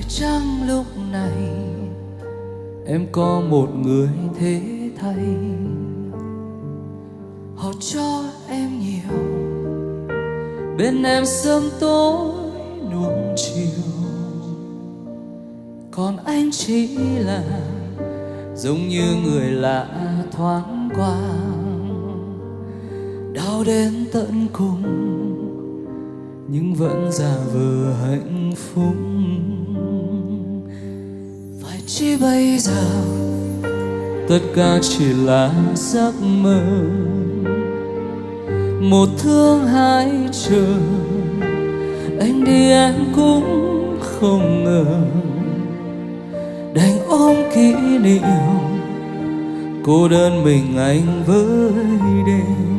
chăng lúc này em có một người thế thay, họ cho em nhiều, bên em sớm tối nuông chiều, còn anh chỉ là giống như người lạ thoáng qua, đau đến tận cùng nhưng vẫn giả vờ hạnh phúc. Phải chi bây giờ tất cả chỉ là giấc mơ, một thương hai chờ, anh đi em cũng không ngờ, đành ôm kỷ niệm cô đơn mình anh với đêm.